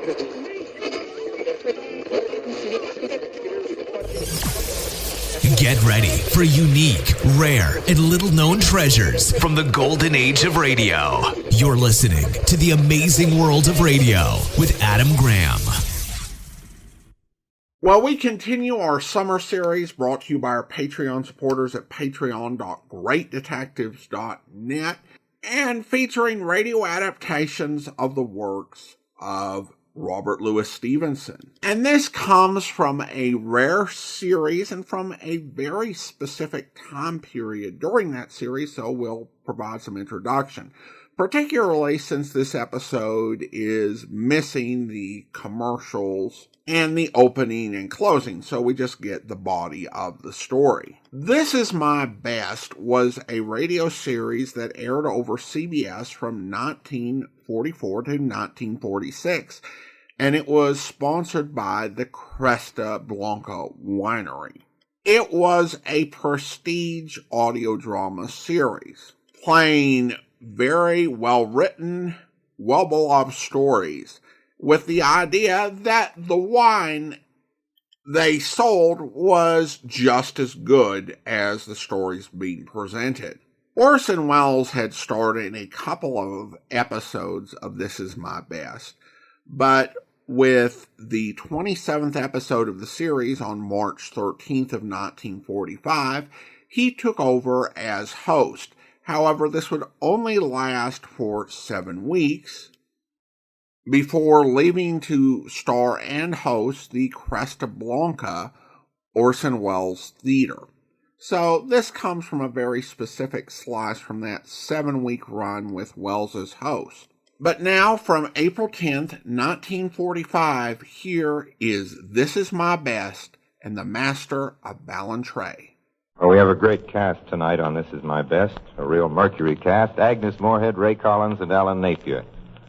Get ready for unique, rare, and little-known treasures from the golden age of radio. You're listening to The Amazing World of Radio with Adam Graham. Well, we continue our summer series brought to you by our Patreon supporters at patreon.greatdetectives.net and featuring radio adaptations of the works of Robert Louis Stevenson. And this comes from a rare series and from a very specific time period during that series, so we'll provide some introduction. Particularly since this episode is missing the commercials and the opening and closing, so we just get the body of the story. This Is My Best was a radio series that aired over CBS from 1944 to 1946, and it was sponsored by the Cresta Blanca Winery. It was a prestige audio drama series, playing very well-written, well-beloved stories with the idea that the wine they sold was just as good as the stories being presented. Orson Welles had starred in a couple of episodes of This Is My Best, but with the 27th episode of the series on March 13th of 1945, he took over as host. However, this would only last for 7 weeks before leaving to star and host the Cresta Blanca Orson Welles Theater. So this comes from a very specific slice from that 7-week run with Welles as host. But now, from April 10th, 1945, here is This Is My Best and the Master of Ballantrae. Well, we have a great cast tonight on This Is My Best, a real Mercury cast. Agnes, Moorehead, Ray Collins, and Alan Napier,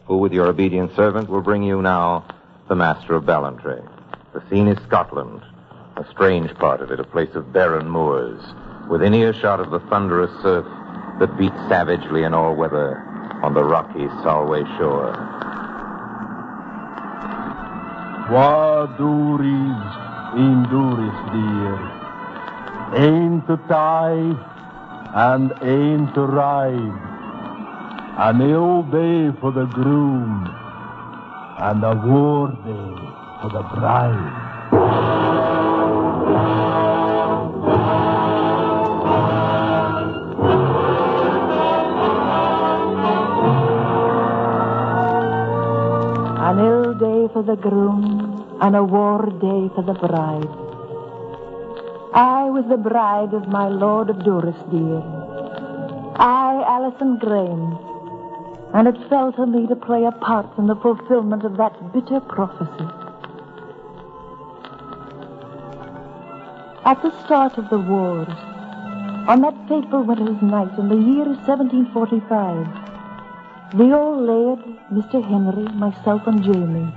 who, with your obedient servant, will bring you now The Master of Ballantrae. The scene is Scotland, a strange part of it, a place of barren moors, within earshot of the thunderous surf that beats savagely in all weather on the rocky Solway shore. Wa duris in duris dear, aim to tie and aim to ride, an ill day for the groom and a war day for the bride. An ill day for the groom and a war day for the bride. I was the bride of my Lord of Durrisdeer. I, Alison Graham, and it fell to me to play a part in the fulfillment of that bitter prophecy. At the start of the wars, on that fateful winter's night in the year 1745, the old laird, Mr. Henry, myself, and Jamie,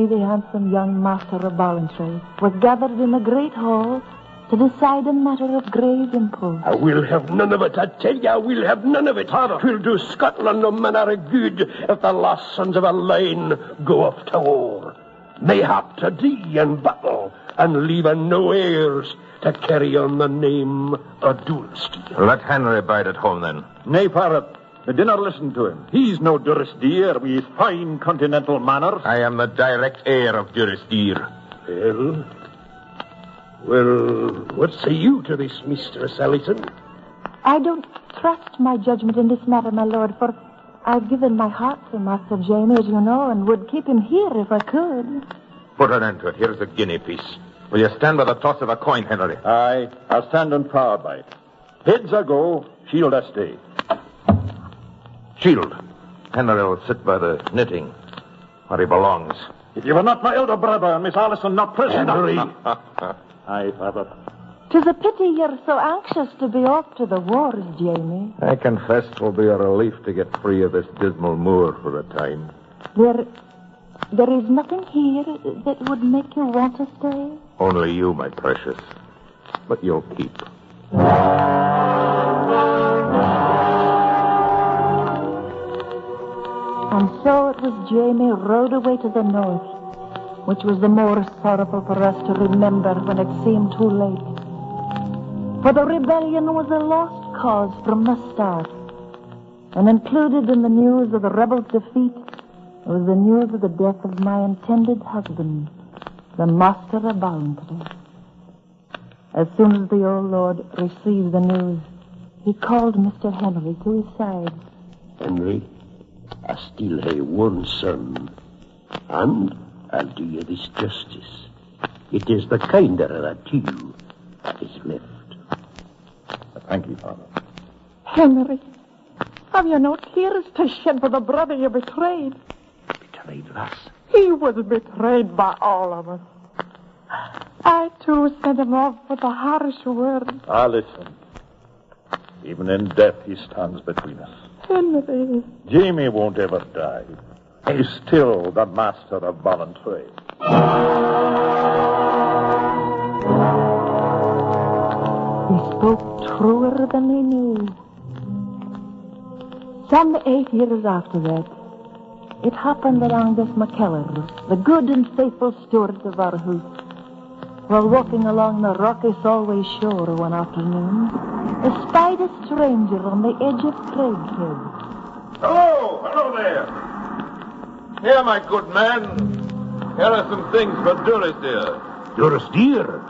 the handsome young master of Ballantrae, was gathered in the great hall to decide a matter of grave import. I will have none of it, I tell you, I will have none of it. Twill do Scotland no manner of good if the lost sons of a line go off to war. Mayhap to die in battle, and leaving no heirs to carry on the name of Durrisdeer. Let Henry bide at home, then. Nay, Parrot, dinna listen to him. He's no Durrisdeer with his fine continental manners. I am the direct heir of Durrisdeer. Well, what say you to this, Mistress Allison? I don't trust my judgment in this matter, my lord, for I've given my heart to Master Jamie, as you know, and would keep him here if I could. Put an end to it. Here's a guinea piece. Will you stand by the toss of a coin, Henry? Aye, I'll stand and proud by it. Heads I go, shield I stay. Shield. Henry will sit by the knitting where he belongs. If you were not my elder brother, Miss Allison not present... Henry. Aye, Father. 'Tis a pity you're so anxious to be off to the wars, Jamie. I confess 'twill be a relief to get free of this dismal moor for a time. There is nothing here that would make you want to stay? Only you, my precious. But you'll keep. I'm so it was Jamie rode away to the north, which was the more sorrowful for us to remember when it seemed too late. For the rebellion was a lost cause from the start, and included in the news of the rebels' defeat was the news of the death of my intended husband, the master of Ballantrae. As soon as the old lord received the news, he called Mr. Henry to his side. Henry, I still have one son, and I'll do you this justice. It is the kinder of the two that is left. Thank you, Father. Henry, have you no tears to shed for the brother you betrayed? Betrayed, lass? He was betrayed by all of us. I, too, sent him off with a harsh word. Listen. Even in death, he stands between us. Henry. Jamie won't ever die. He's still the master of Ballantrae. He spoke truer than he knew. Some 8 years after that, it happened that Agnes McKellar, the good and faithful steward of our house, while walking along the rocky Solway shore one afternoon, espied a stranger on the edge of Craighead. Hello there. Here, my good man. Here are some things for Doris, dear. Doris, dear?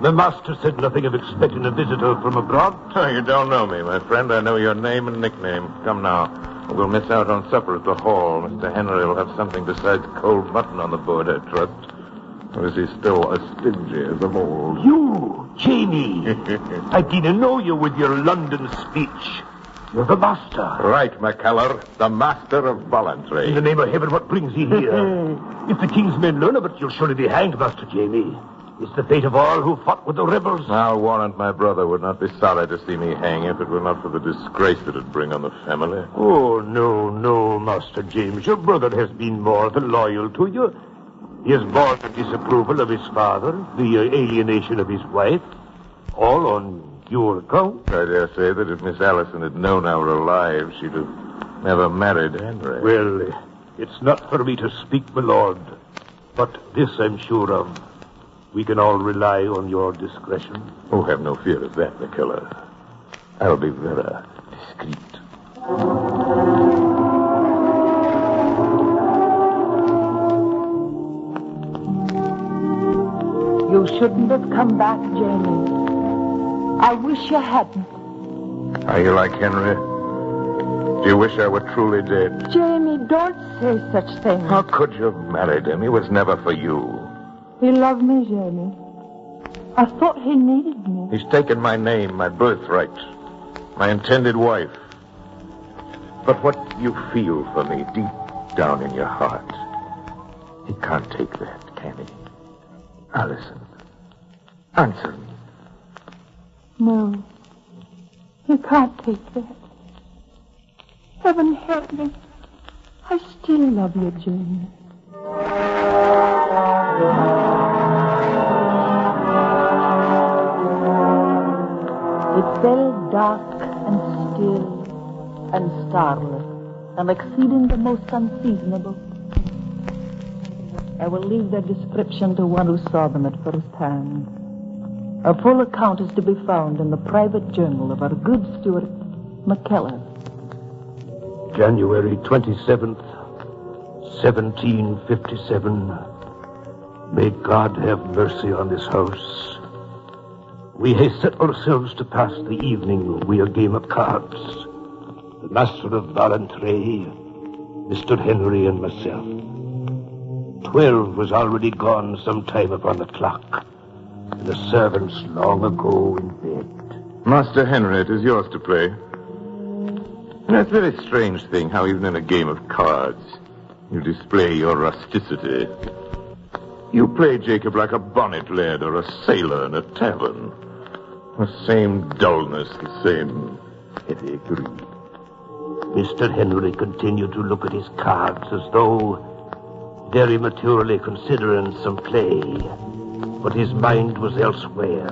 The master said nothing of expecting a visitor from abroad. Oh, you don't know me, my friend. I know your name and nickname. Come now. We'll miss out on supper at the hall. Mr. Henry will have something besides cold mutton on the board, I trust. Or is he still as stingy as of old? You, Jamie. I didn't know you with your London speech. You're the master. Right, McKellar. The master of Ballantrae. In the name of heaven, what brings you here? If the king's men learn of it, you'll surely be hanged, Master Jamie. It's the fate of all who fought with the rebels. I'll warrant my brother would not be sorry to see me hang if it were not for the disgrace that it'd bring on the family. Oh, no, Master James. Your brother has been more than loyal to you. He has borne the disapproval of his father, the alienation of his wife, all on your account. I dare say that if Miss Allison had known I were alive, she'd have never married Henry. Well, it's not for me to speak, my lord, but this I'm sure of. We can all rely on your discretion. Oh, have no fear of that, McKellar. I'll be very discreet. You shouldn't have come back, Jamie. I wish you hadn't. Are you like Henry? Do you wish I were truly dead? Jamie, don't say such things. How could you have married him? He was never for you. He loved me, Jamie. I thought he needed me. He's taken my name, my birthright, my intended wife. But what you feel for me deep down in your heart, he can't take that, can he? Allison, answer me. No, he can't take that. Heaven help me. I still love you, Jamie. It fell dark and still and starless and exceeding the most unseasonable. I will leave their description to one who saw them at first hand. A full account is to be found in the private journal of our good steward, McKellar. January 27th, 1757. May God have mercy on this house. We have set ourselves to pass the evening with a game of cards. The master of Ballantrae, Mr. Henry, and myself. 12 was already gone some time upon the clock, and the servants long ago in bed. Master Henry, it is yours to play. That's a very strange thing, how even in a game of cards, you display your rusticity. You play, Jacob, like a bonnet laird or a sailor in a tavern. The same dullness, the same heavy greed. Mr. Henry continued to look at his cards as though very maturely considering some play, but his mind was elsewhere.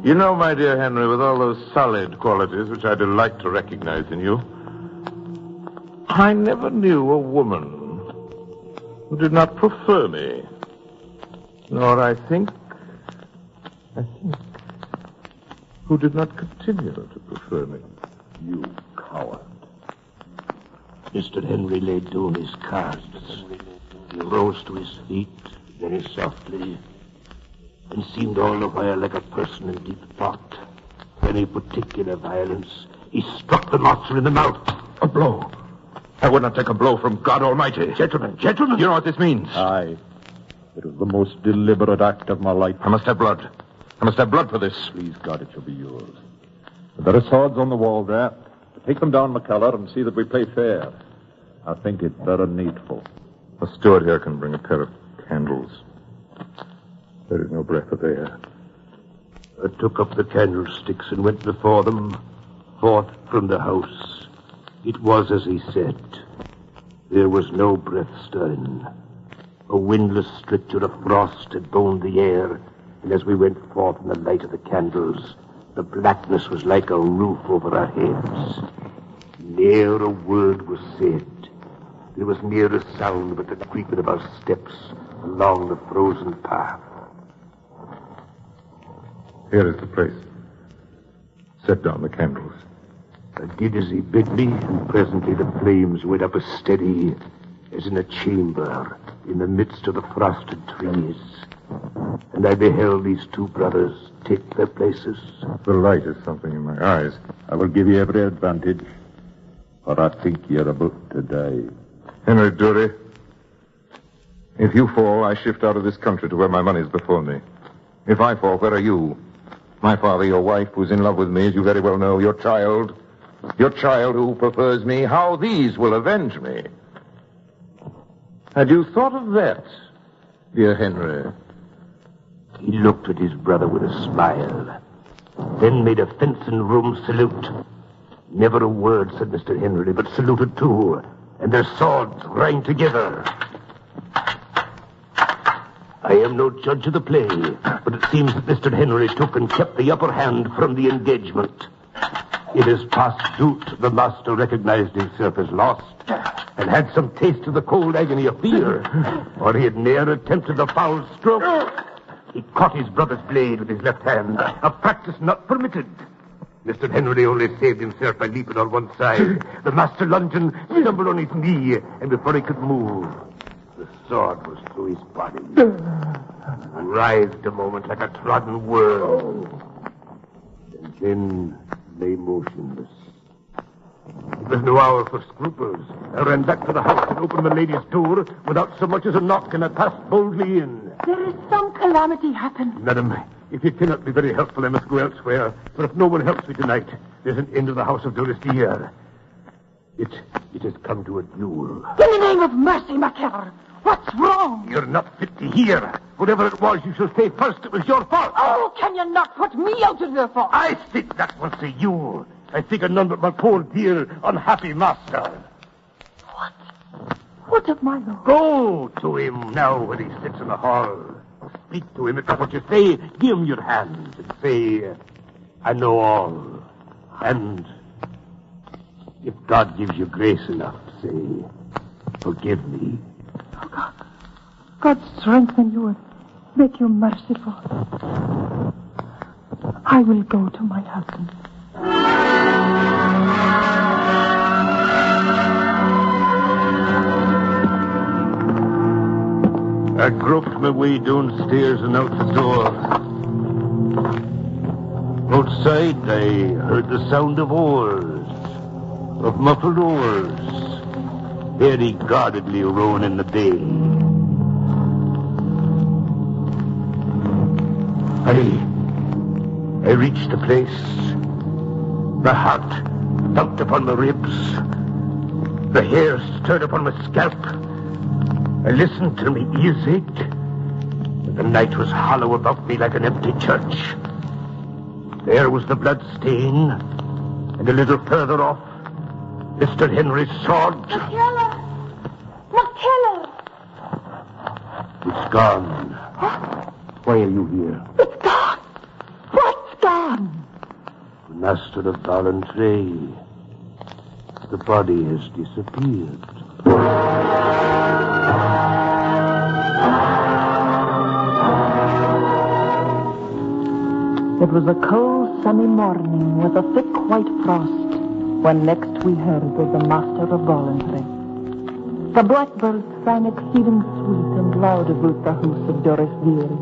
You know, my dear Henry, with all those solid qualities which I delight to recognize in you, I never knew a woman who did not prefer me. Nor I think, who did not continue to prefer me. You coward. Mr. Henry laid down his cards. He rose to his feet very softly and seemed all the while like a person in deep thought. Any particular violence, he struck the monster in the mouth. A blow. I would not take a blow from God Almighty. Gentlemen. You know what this means? Aye. It was the most deliberate act of my life. I must have blood. I must have blood for this. Please, God, it shall be yours. There are swords on the wall there. Take them down, McCullough, and see that we play fair. I think it very needful. The steward here can bring a pair of candles. There is no breath of air. I took up the candlesticks and went before them, forth from the house. It was as he said. There was no breath stirring. A windless stricture of frost had boned the air, and as we went forth in the light of the candles, the blackness was like a roof over our heads. Ne'er a word was said. There was near a sound but the creeping of our steps along the frozen path. Here is the place. Set down the candles. I did as he bid me, and presently the flames went up as steady as in a chamber in the midst of the frosted trees. And I beheld these two brothers take their places. The light is something in my eyes. I will give you every advantage, for I think you're about to die. Henry Dury, if you fall, I shift out of this country to where my money is before me. If I fall, where are you? My father, your wife, who's in love with me, as you very well know, your child who prefers me, how these will avenge me. Had you thought of that, dear Henry? He looked at his brother with a smile, then made a fence-and-room salute. Never a word, said Mr. Henry, but saluted too, and their swords rang together. I am no judge of the play, but it seems that Mr. Henry took and kept the upper hand from the engagement. It is past doot the master recognized himself as lost, and had some taste of the cold agony of fear, or he had ne'er attempted the foul stroke. He caught his brother's blade with his left hand, a practice not permitted. Mr. Henry only saved himself by leaping on one side. The master lunging, stumbled on his knee, and before he could move, the sword was through his body. He writhed a moment like a trodden worm, and then lay motionless. It was no hour for scruples. I ran back to the house and opened my lady's door without so much as a knock, and I passed boldly in. There is some calamity happened. Madam, if you cannot be very helpful, I must go elsewhere. For if no one helps me tonight, there's an end of the house of Durestier. It has come to a duel. In the name of mercy, McKellar, what's wrong? You're not fit to hear. Whatever it was, you shall say first it was your fault. Oh, can you not put me out of your fault? I think that will say you. I think of none but my poor, dear, unhappy master. What of my lord? Go to him now when he sits in the hall. Speak to him. If that's what you say, give him your hand and say, I know all. And if God gives you grace enough, say, forgive me. Oh, God strengthen you and make you merciful. I will go to my husband. I groped my way downstairs and out the door. Outside, I heard the sound of oars, of muffled oars, very guardedly rowing in the bay. I reached the place. My heart thumped upon my ribs. The hair stirred upon my scalp. I listened till my ears ached. The night was hollow about me like an empty church. There was the blood stain, and a little further off, Mr. Henry's sword. McKellar! McKellar! It's gone. Why are you here? It's gone! What's gone? The master of Ballantrae. the body has disappeared. It was a cold, sunny morning with a thick white frost when next we heard of the master of Ballantrae. The blackbirds sang exceeding sweet and loud about the house of Doris Deary,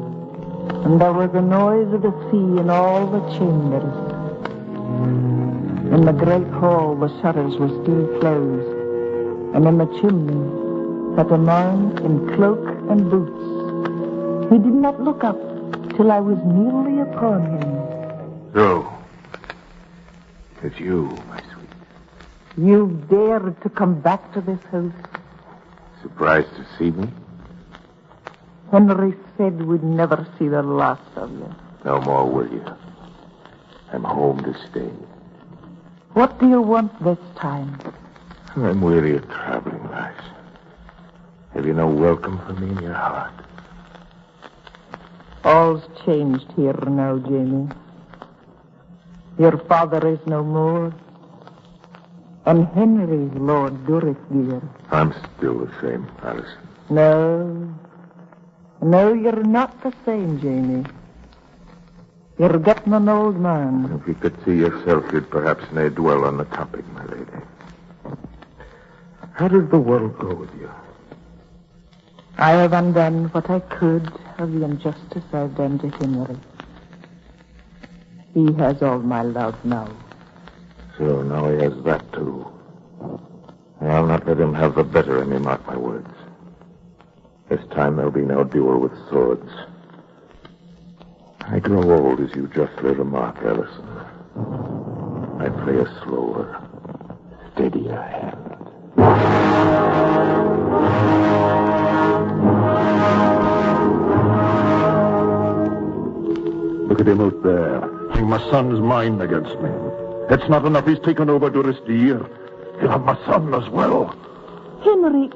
and there was a noise of the sea in all the chambers. In the great hall the shutters were still closed, and in the chimney sat a man in cloak and boots. He did not look up till I was nearly upon him. So, it's you, my sweet. You dared to come back to this house? Surprised to see me? Henry said we'd never see the last of you. No more, will you? I'm home to stay. What do you want this time? I'm weary of traveling, lass. Have you no welcome for me in your heart? All's changed here now, Jamie. Your father is no more, and Henry's Lord Doris dear. I'm still the same, Alison. No, you're not the same, Jamie. You're getting an old man. If you could see yourself, you'd perhaps nay dwell on the topic, my lady. How does the world go with you? I have undone what I could of the injustice I've done to Henry. He has all my love now. So now he has that, too. I'll not let him have the better of me, mark my words. This time there'll be no duel with swords. I grow old, as you justly remark, Alison. I play a slower, steadier hand. Look at him out there, having my son's mind against me. It's not enough he's taken over Doris Deere. He'll have my son as well. Henry,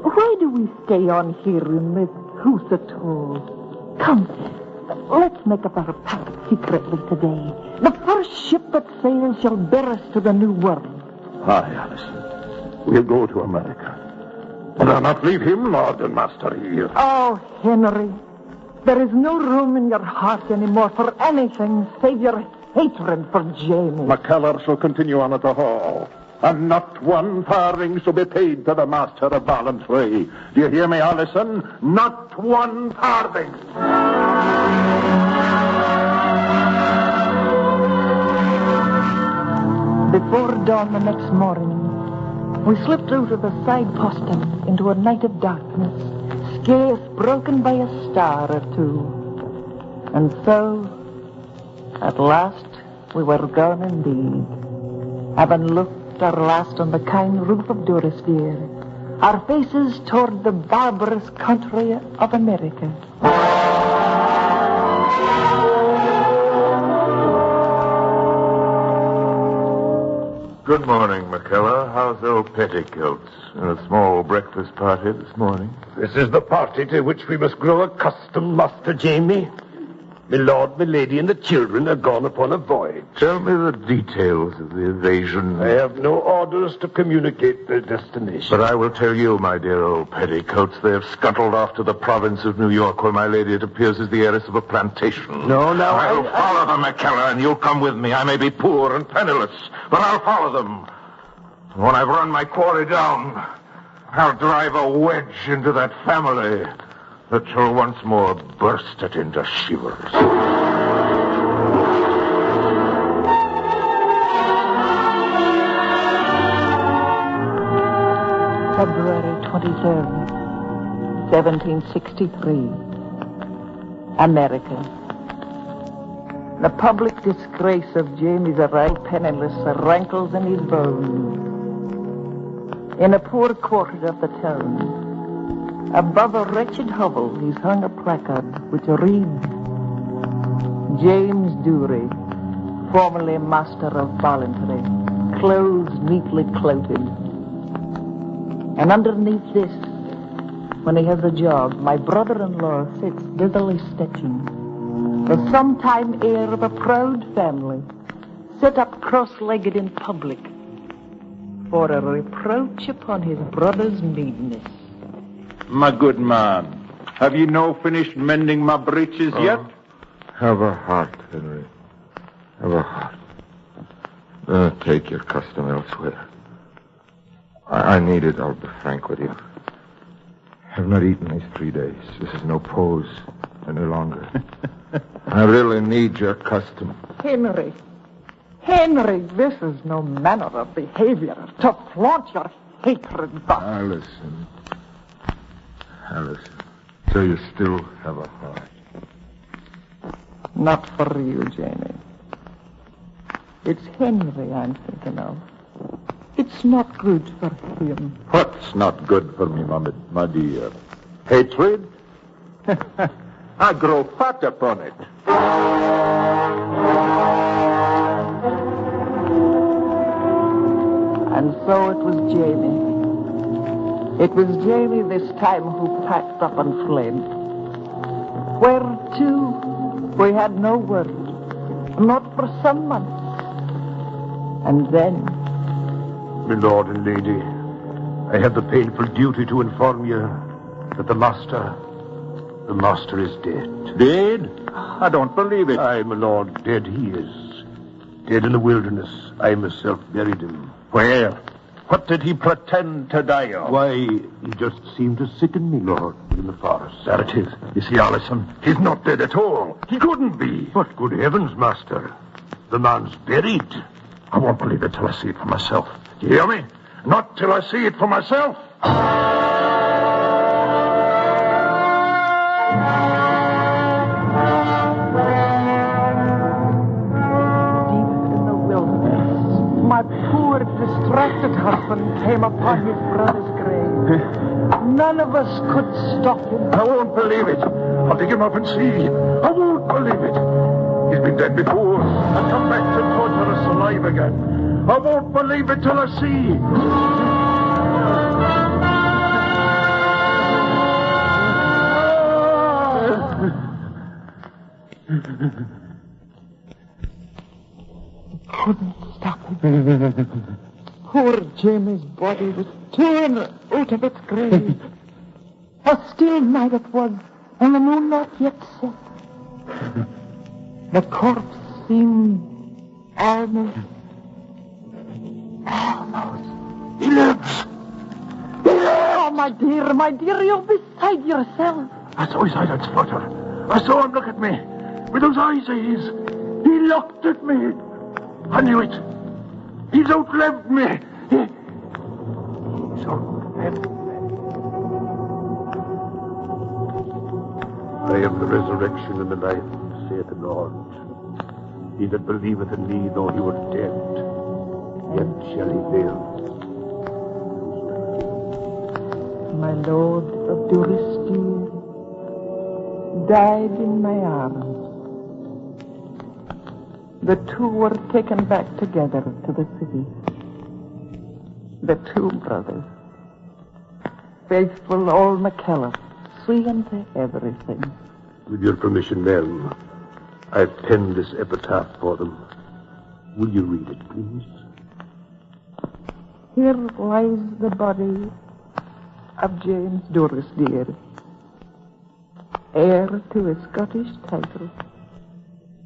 why do we stay on here in this house at all? Come, let's make up our pact secretly today. The first ship that sails shall bear us to the New World. Aye, Alison. We'll go to America. But I'll not leave him lord and master here. Oh, Henry, there is no room in your heart anymore for anything save your hatred for Jamie. McKellar shall continue on at the hall. And not one farthing shall be paid to the master of Ballantrae. Do you hear me, Alison? Not one farthing. Before dawn the next morning, we slipped out of the side postern into a night of darkness, scarce broken by a star or two. And so, at last, we were gone indeed, having looked our last on the kind roof of Doris dear, our faces toward the barbarous country of America. Good morning, McKellar. How's old Petticoats? A small breakfast party this morning? This is the party to which we must grow accustomed, Master Jamie. My lord, my lady, and the children are gone upon a voyage. Tell me the details of the evasion. I have no orders to communicate their destination. But I will tell you, my dear old Petticoats, they have scuttled off to the province of New York, where my lady, it appears, is the heiress of a plantation. No, now I'll follow them, McKellar, and you'll come with me. I may be poor and penniless, but I'll follow them. When I've run my quarry down, I'll drive a wedge into that family that shall once more burst it into shivers. February 23rd, 1763. America. The public disgrace of Jamie's arrival penniless rankles in his bones. In a poor quarter of the town, above a wretched hovel, he's hung a placard which reads, James Dury, formerly master of Ballantrae, clothes neatly clouted. And underneath this, when he has a job, my brother-in-law sits busily stitching. The sometime heir of a proud family, set up cross-legged in public. for a reproach upon his brother's meanness. My good man, have you no finished mending my breeches yet? Have a heart, Henry. Have a heart. Take your custom elsewhere. I need it, I'll be frank with you. I have not eaten these 3 days. This is no pose any longer. I really need your custom. Henry, this is no manner of behavior to flaunt your hatred thus. Allison. So you still have a heart. Not for you, Jamie. It's Henry I'm thinking of. It's not good for him. What's not good for me, my dear? Hatred? I grow fat upon it. And so it was Jamie. It was Jamie this time who packed up and fled. Where to? We had no word. Not for some months. And then... My lord and lady, I have the painful duty to inform you that the master is dead. Dead? I don't believe it. Aye, my lord, dead he is. Dead in the wilderness. I myself buried him. Where? What did he pretend to die of? Why, he just seemed to sicken me, lord, in the forest. There it is. You see, Allison, he's not dead at all. He couldn't be. But good heavens, master, the man's buried. I won't believe it till I see it for myself. Do you hear me? Not till I see it for myself. Deep in the wilderness, my poor, distracted husband came upon his brother's grave. None of us could stop him. I won't believe it. I'll dig him up and see. I won't believe it. He's been dead before. I'll come back to torture us alive again. I won't believe it till I see. Couldn't stop him. Poor Jamie's body was torn out of its grave. A still night it was, and the moon not yet set. The corpse seemed almost. He lives! Oh, my dear, you're beside yourself. I saw his eyelids flutter. I saw him look at me. With those eyes of his. He looked at me. I knew it. He's outlived me. He's outlived me. I am the resurrection and the life, saith the Lord. He that believeth in me, though he were dead, yet shall he live. My Lord of Durrisdeer died in my arms. The two were taken back together to the city. The two brothers. Faithful old McKellar, seeing to everything. With your permission, ma'am, I've penned this epitaph for them. Will you read it, please? Here lies the body of James Durrisdeer, heir to a Scottish title,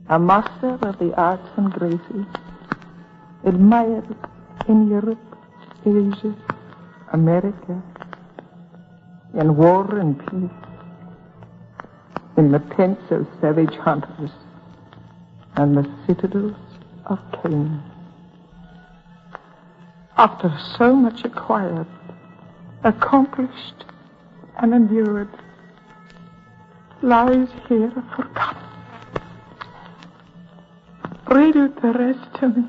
a master of the arts and graces, admired in Europe, Asia, America, in war and peace, in the tents of savage hunters and the citadels of kings. After so much acquired, accomplished, and endured, lies here forgotten. Read out the rest to me.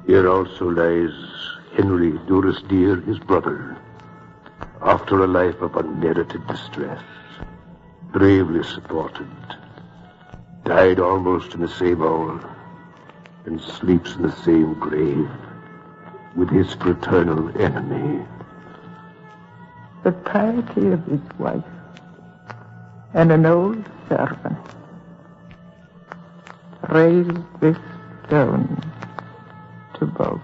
Here also lies Henry Durrisdeer, his brother, after a life of unmerited distress, bravely supported, died almost in the same hour, and sleeps in the same grave with his fraternal enemy. The piety of his wife and an old servant raised this stone to both.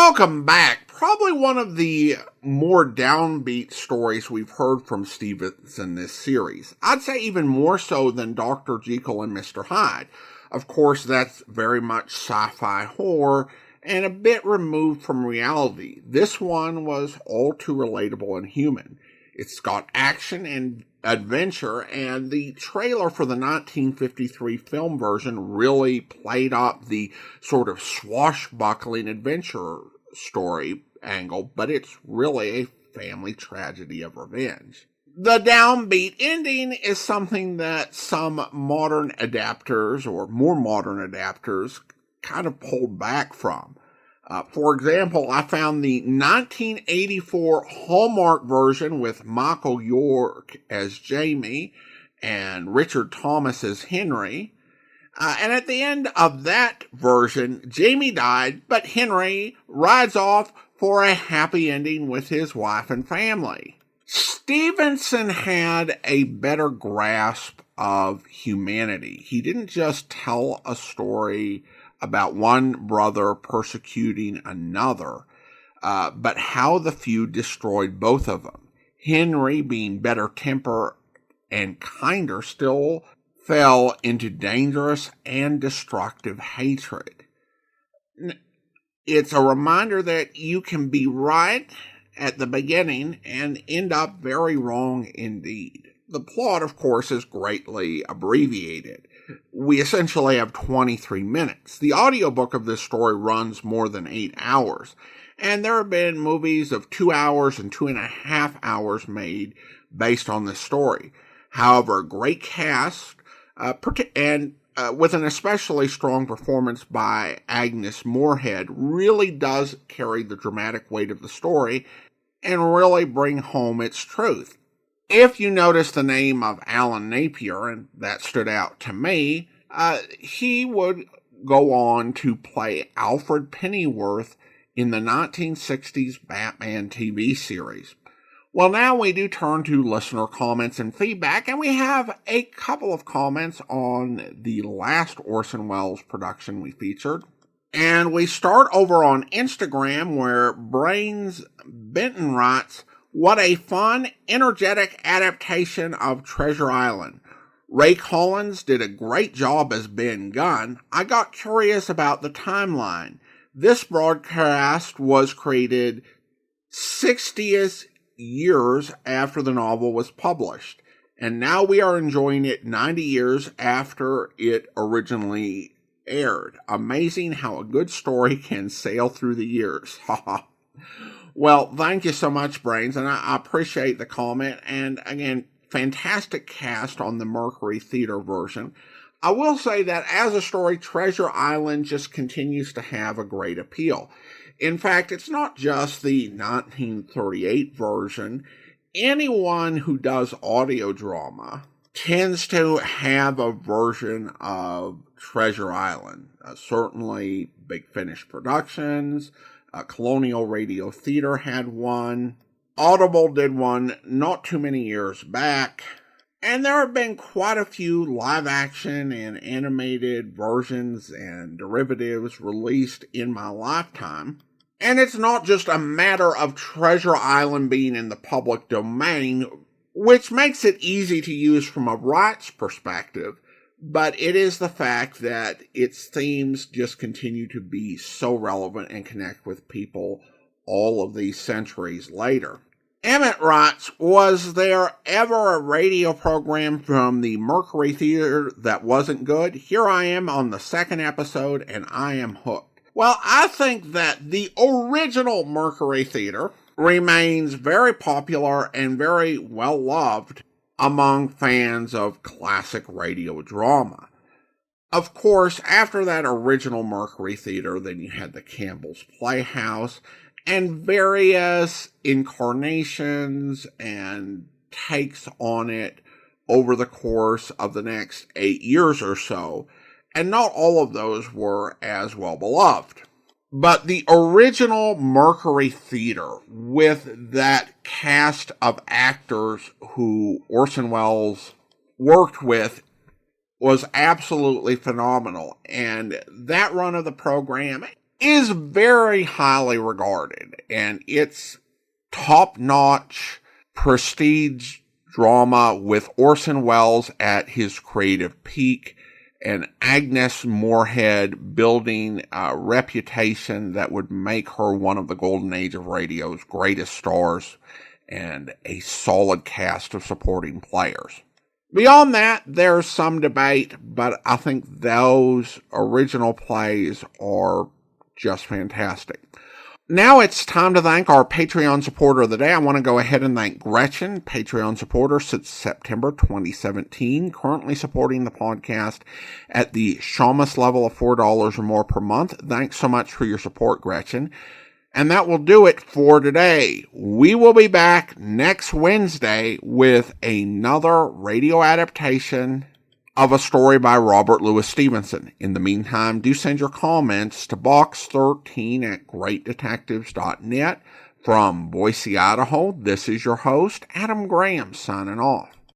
welcome back. Probably one of the more downbeat stories we've heard from Stevenson this series. I'd say even more so than Dr. Jekyll and Mr. Hyde. Of course, that's very much sci-fi horror and a bit removed from reality. This one was all too relatable and human. It's got action and adventure, and the trailer for the 1953 film version really played up the sort of swashbuckling adventure story angle, but it's really a family tragedy of revenge. The downbeat ending is something that some modern adapters, or more modern adapters, kind of pulled back from. For example, I found the 1984 Hallmark version with Michael York as Jamie and Richard Thomas as Henry. And at the end of that version, Jamie died, but Henry rides off for a happy ending with his wife and family. Stevenson had a better grasp of humanity. He didn't just tell a story about one brother persecuting another, but how the feud destroyed both of them. Henry, being better tempered and kinder, still fell into dangerous and destructive hatred. It's a reminder that you can be right at the beginning and end up very wrong indeed. The plot, of course, is greatly abbreviated. We essentially have 23 minutes. The audiobook of this story runs more than 8 hours, and there have been movies of 2 hours and 2.5 hours made based on this story. However, a great cast, and with an especially strong performance by Agnes Moorehead, really does carry the dramatic weight of the story and really bring home its truth. If you notice the name of Alan Napier, and that stood out to me, he would go on to play Alfred Pennyworth in the 1960s Batman TV series. Well, now we do turn to listener comments and feedback, and we have a couple of comments on the last Orson Welles production we featured. And we start over on Instagram, where Brains Benton writes, "What a fun, energetic adaptation of Treasure Island. Ray Collins did a great job as Ben Gunn. I got curious about the timeline. This broadcast was created 60 years after the novel was published, and now we are enjoying it 90 years after it originally aired. Amazing how a good story can sail through the years." Haha. Well, thank you so much, Brains, and I appreciate the comment. And again, fantastic cast on the Mercury Theater version. I will say that as a story, Treasure Island just continues to have a great appeal. In fact, it's not just the 1938 version. Anyone who does audio drama tends to have a version of Treasure Island. Certainly Big Finish Productions, Colonial Radio Theater had one. Audible did one not too many years back. And there have been quite a few live action and animated versions and derivatives released in my lifetime. And it's not just a matter of Treasure Island being in the public domain, which makes it easy to use from a rights perspective, but it is the fact that its themes just continue to be so relevant and connect with people all of these centuries later. Emmett writes, "Was there ever a radio program from the Mercury Theater that wasn't good? Here I am on the second episode and I am hooked." Well, I think that the original Mercury Theater remains very popular and very well loved among fans of classic radio drama. Of course, after that original Mercury Theater, then you had the Campbell's Playhouse and various incarnations and takes on it over the course of the next 8 years or so, and not all of those were as well beloved. But the original Mercury Theater, with that cast of actors who Orson Welles worked with, was absolutely phenomenal. And that run of the program, is very highly regarded, and it's top-notch prestige drama with Orson Welles at his creative peak and Agnes Moorehead building a reputation that would make her one of the golden age of radio's greatest stars, and a solid cast of supporting players. Beyond that, there's some debate, but I think those original plays are just fantastic. Now it's time to thank our Patreon supporter of the day. I want to go ahead and thank Gretchen, Patreon supporter since September 2017, currently supporting the podcast at the Shamus level of $4 or more per month. Thanks so much for your support, Gretchen. And that will do it for today. We will be back next Wednesday with another radio adaptation of a story by Robert Louis Stevenson. In the meantime, do send your comments to box13@greatdetectives.net. From Boise, Idaho, this is your host, Adam Graham, signing off.